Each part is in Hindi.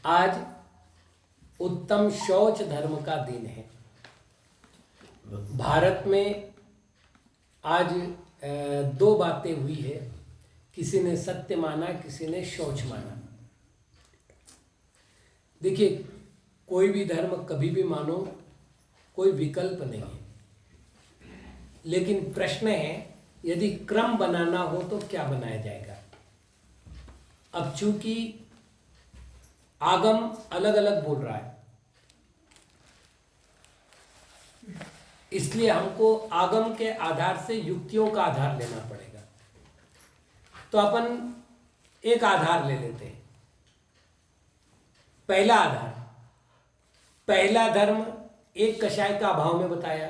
आज उत्तम शौच धर्म का दिन है। भारत में आज दो बातें हुई है, किसी ने सत्य माना, किसी ने शौच माना। देखिए, कोई भी धर्म कभी भी मानो, कोई विकल्प नहीं है, लेकिन प्रश्न है यदि क्रम बनाना हो तो क्या बनाया जाएगा। अब चूंकि आगम अलग अलग बोल रहा है, इसलिए हमको आगम के आधार से युक्तियों का आधार लेना पड़ेगा। तो अपन एक आधार ले लेते हैं। पहला आधार, पहला धर्म एक कषाय का अभाव में बताया,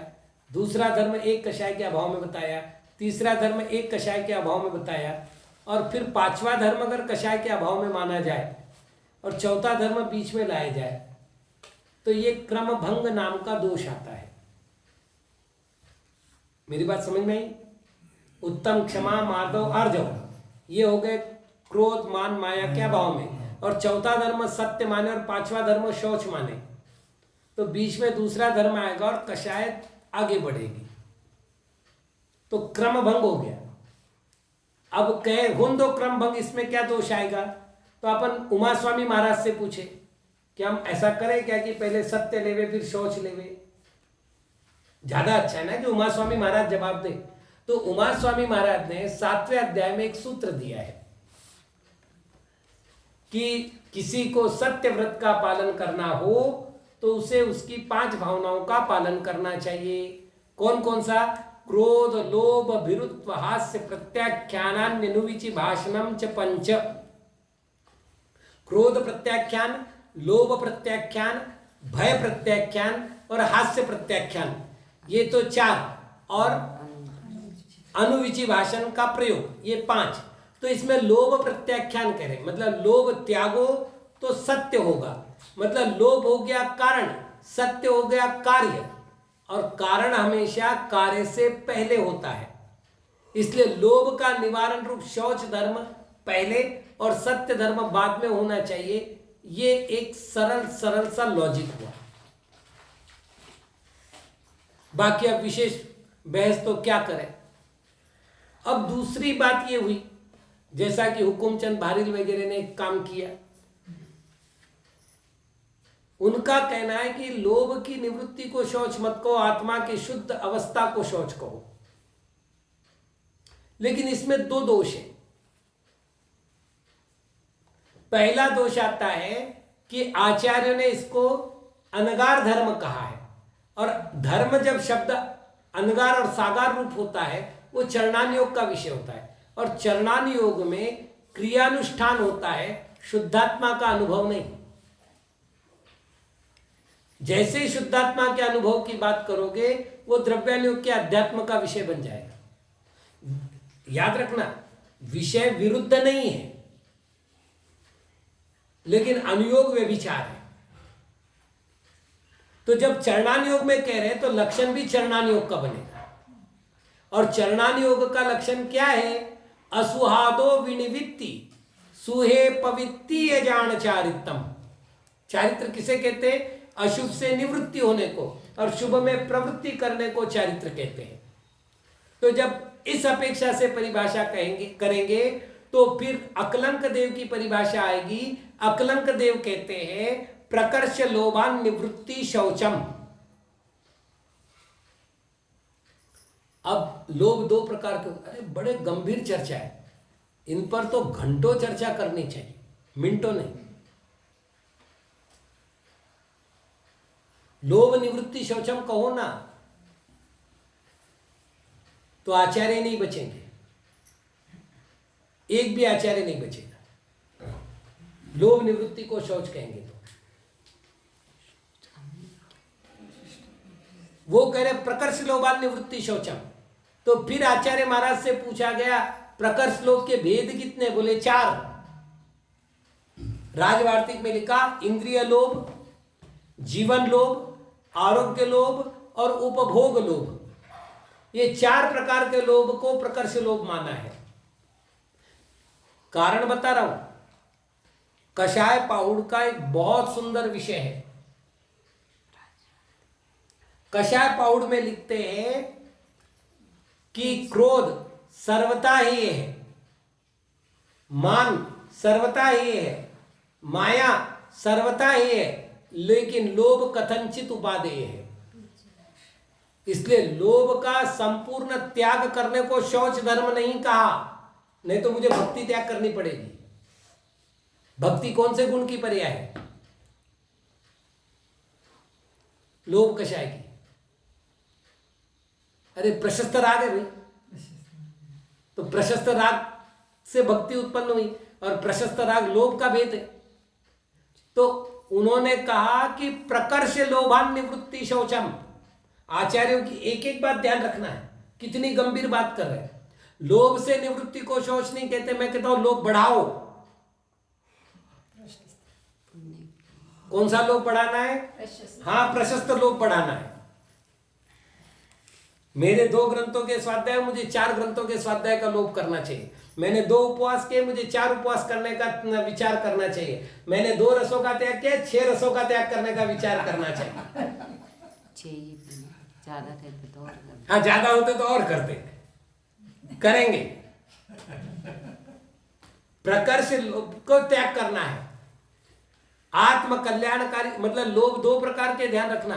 दूसरा धर्म एक कषाय के अभाव में बताया, तीसरा धर्म एक कषाय के अभाव में बताया, और फिर पांचवा धर्म अगर कषाय के अभाव में माना जाए और चौथा धर्म बीच में लाया जाए तो ये क्रम भंग नाम का दोष आता है। मेरी बात समझ में आई? उत्तम, क्षमा, माधव, आर्जव, ये हो गए क्रोध, मान, माया के अभाव में, और चौथा धर्म सत्य माने और पांचवा धर्म शौच माने, तो बीच में दूसरा धर्म आएगा और कषाय आगे बढ़ेगी, तो क्रम भंग हो गया। अब कहे हुन दो क्रम भंग, इसमें क्या दोष आएगा? तो अपन उमा स्वामी महाराज से पूछे कि हम ऐसा करें क्या कि पहले सत्य लेवे फिर शौच लेवे? ज्यादा अच्छा है ना कि उमा स्वामी महाराज जवाब दे। तो उमा स्वामी महाराज ने 7वें अध्याय में एक सूत्र दिया है कि किसी को सत्य व्रत का पालन करना हो तो उसे उसकी 5 भावनाओं का पालन करना चाहिए। कौन कौन सा? क्रोध, लोभ, भीरुत्व, हास्य, प्रत्याख्यानान्यनुविचि भाषणम च पंच। क्रोध प्रत्याख्यान, लोभ प्रत्याख्यान, भय प्रत्याख्यान और हास्य प्रत्याख्यान, ये तो 4, और अनुविचि भाषण का प्रयोग, ये 5। तो इसमें लोभ प्रत्याख्यान करें, मतलब लोभ त्यागो तो सत्य होगा, मतलब लोभ हो गया कारण, सत्य हो गया कार्य, और कारण हमेशा कार्य से पहले होता है। इसलिए लोभ का निवारण रूप शौच धर्म पहले और सत्य धर्म बाद में होना चाहिए। ये एक सरल सा लॉजिक हुआ। बाकी अब विशेष बहस तो क्या करें। अब दूसरी बात ये हुई, जैसा कि हुकुमचंद भारिल वगैरह ने एक काम किया, उनका कहना है कि लोभ की निवृत्ति को शौच मत कहो, आत्मा की शुद्ध अवस्था को शौच कहो। लेकिन इसमें 2 दोष है। पहला दोष आता है कि आचार्यों ने इसको अनगार धर्म कहा है, और धर्म जब शब्द अनगार और सागार रूप होता है वो चरणान योग का विषय होता है, और चरणान योग में क्रियानुष्ठान होता है, शुद्धात्मा का अनुभव नहीं। जैसे ही शुद्धात्मा के अनुभव की बात करोगे वो द्रव्यानुयोग के अध्यात्म का विषय बन जाएगा। याद रखना, विषय विरुद्ध नहीं है, लेकिन अनुयोग व्यभिचार है। तो जब चरणान योग में कह रहे हैं तो लक्षण भी चरणान योग का बनेगा, और चरणान योग का लक्षण क्या है? असुहादो विनिवित्ति सुहे पवित्ति यजान चारित्रम। चारित्र किसे कहते हैं? अशुभ से निवृत्ति होने को और शुभ में प्रवृत्ति करने को चारित्र कहते हैं। तो जब इस अपेक्षा से परिभाषा करेंगे तो फिर अकलंक देव की परिभाषा आएगी। अकलंक देव कहते हैं प्रकर्ष लोभान निवृत्ति शौचम। अब लोभ 2 प्रकार के, अरे बड़े गंभीर चर्चा है, इन पर तो घंटों चर्चा करनी चाहिए, मिनटों नहीं। लोभ निवृत्ति शौचम कहो ना तो आचार्य नहीं बचेंगे, एक भी आचार्य नहीं बचेगा। लोभ निवृत्ति को शौच कहेंगे तो वो कह रहे प्रकर्ष लोभान निवृत्ति शौचम। तो फिर आचार्य महाराज से पूछा गया प्रकर्ष लोभ के भेद कितने? बोले 4। राजवार्तिक में लिखा इंद्रिय लोभ, जीवन लोभ, आरोग्य लोभ और उपभोग लोभ। ये 4 प्रकार के लोभ को प्रकर्ष लोभ माना है। कारण बता रहा हूं, कषाय पाहुड़ का एक बहुत सुंदर विषय है। कषाय पाहुड़ में लिखते हैं कि क्रोध सर्वथा ही है, मान सर्वथा ही है, माया सर्वथा ही है, लेकिन लोभ कथनचित उपादेय है। इसलिए लोभ का संपूर्ण त्याग करने को शौच धर्म नहीं कहा, नहीं तो मुझे भक्ति त्याग करनी पड़ेगी। भक्ति कौन से गुण की पर्याय है? लोभ कषाय की। अरे प्रशस्त राग है भाई, तो प्रशस्त राग से भक्ति उत्पन्न हुई और प्रशस्त राग लोभ का भेद है। तो उन्होंने कहा कि प्रकर्ष लोभान निवृत्ति शौचम। आचार्यों की एक एक बात ध्यान रखना है, कितनी गंभीर बात कर रहे हैं। लोभ से निवृत्ति को शौच नहीं कहते, मैं कहता हूं लोभ बढ़ाओ। कौन सा लोभ बढ़ाना है? हाँ, प्रशस्त लोभ बढ़ाना है। मेरे 2 ग्रंथों के स्वाध्याय, मुझे 4 ग्रंथों के स्वाध्याय का लोभ करना चाहिए। मैंने 2 उपवास किए, मुझे 4 उपवास करने का विचार करना चाहिए। मैंने 2 रसों का त्याग किया, 6 रसों का त्याग करने का विचार करना चाहिए। ज्यादा करते तो और करते। हाँ, ज्यादा होते तो और करते, करेंगे। प्रकर्ष लोभ को त्याग करना है। आत्म कल्याणकारी मतलब लोभ 2 प्रकार के, ध्यान रखना,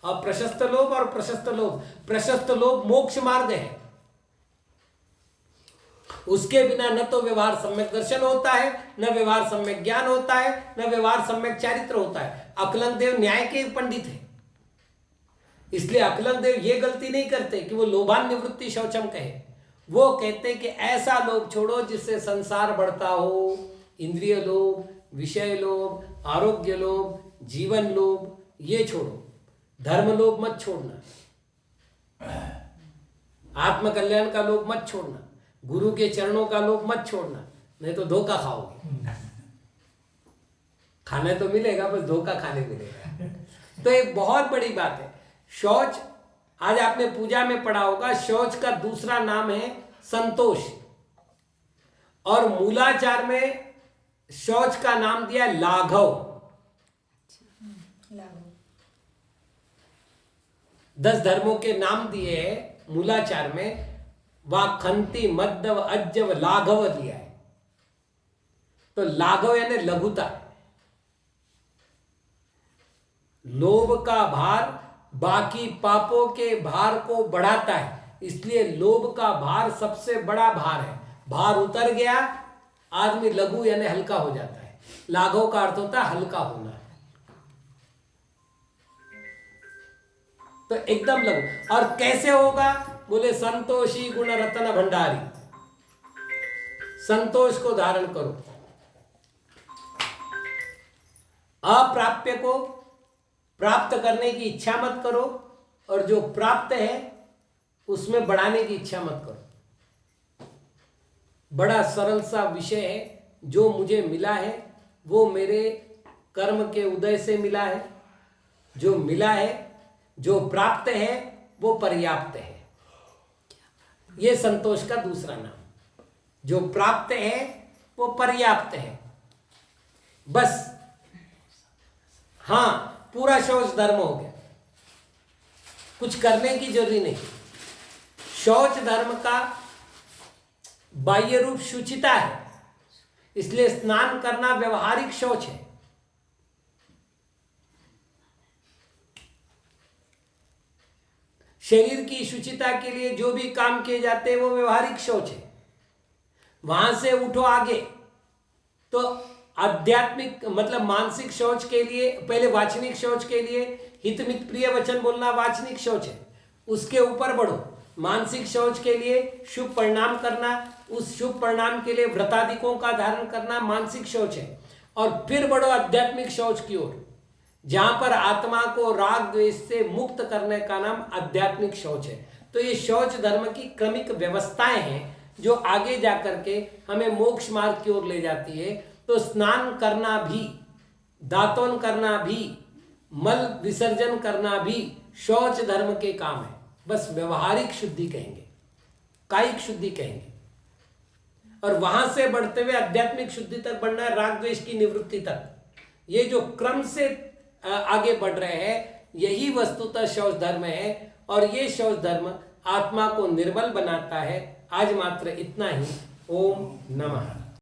अप्रशस्त लोभ और प्रशस्त लोभ। प्रशस्त लोभ मोक्ष मार्ग है, उसके बिना न तो व्यवहार सम्यक दर्शन होता है, न व्यवहार सम्यक ज्ञान होता है, न व्यवहार सम्यक चारित्र होता है। अकलंक देव न्याय के पंडित है, इसलिए अकलंक देव ये गलती नहीं करते कि वो लोभान निवृत्ति शौचम कहे। वो कहते कि ऐसा लोभ छोड़ो जिससे संसार बढ़ता हो। इंद्रिय लोभ, विषय लोभ, आरोग्य लोभ, जीवन लोभ, ये छोड़ो। धर्म लोभ मत छोड़ना, आत्म कल्याण का लोभ मत छोड़ना, गुरु के चरणों का लोभ मत छोड़ना, नहीं तो धोखा खाओगे। खाने तो मिलेगा, बस धोखा खाने मिलेगा। तो एक बहुत बड़ी बात है शौच। आज आपने पूजा में पढ़ा होगा, शौच का दूसरा नाम है संतोष, और मूलाचार में शौच का नाम दिया लाघव। 10 धर्मों के नाम दिए मूलाचार में, वाखंती, मध्यव, अज्जव, लाघव दिया है। तो लाघव यानी लघुता। लोभ का भार बाकी पापों के भार को बढ़ाता है, इसलिए लोभ का भार सबसे बड़ा भार है। भार उतर गया, आदमी लघु यानी हल्का हो जाता है। लाघव का अर्थ होता है हल्का होना, तो एकदम लघु। और कैसे होगा? बोले संतोषी गुण रतन भंडारी। संतोष को धारण करो, अप्राप्य को प्राप्त करने की इच्छा मत करो, और जो प्राप्त है उसमें बढ़ाने की इच्छा मत करो। बड़ा सरल सा विषय है। जो मुझे मिला है वो मेरे कर्म के उदय से मिला है। जो मिला है, जो प्राप्त है, वो पर्याप्त है। ये संतोष का दूसरा नाम। जो प्राप्त है वो पर्याप्त है, बस। हाँ, पूरा शौच धर्म हो गया, कुछ करने की जरूरी नहीं। शौच धर्म का बाह्य रूप शुचिता है, इसलिए स्नान करना व्यवहारिक शौच है। शरीर की शुचिता के लिए जो भी काम किए जाते हैं वो व्यवहारिक शौच है। वहां से उठो आगे, तो आध्यात्मिक मतलब मानसिक शौच के लिए, पहले वाचनिक शौच के लिए हितमित प्रिय वचन बोलना वाचनिक शौच है। उसके ऊपर बढ़ो, मानसिक शौच के लिए शुभ परिणाम करना, उस शुभ परिणाम के लिए व्रतादिकों का धारण करना मानसिक शौच है। और फिर बढ़ो आध्यात्मिक शौच की ओर, जहां पर आत्मा को राग द्वेष से मुक्त करने का नाम आध्यात्मिक शौच है। तो ये शौच धर्म की क्रमिक व्यवस्थाएं हैं जो आगे जाकर के हमें मोक्ष मार्ग की ओर ले जाती है। तो स्नान करना भी, दातन करना भी, मल विसर्जन करना भी शौच धर्म के काम है। बस व्यवहारिक शुद्धि कहेंगे, कायिक शुद्धि कहेंगे। और वहां से बढ़ते हुए आध्यात्मिक शुद्धि तक बढ़ना है, राग द्वेष की निवृत्ति तक। ये जो क्रम से आगे बढ़ रहे हैं, यही वस्तुतः शौच धर्म है। और ये शौच धर्म आत्मा को निर्बल बनाता है। आज मात्र इतना ही। ओम नमः।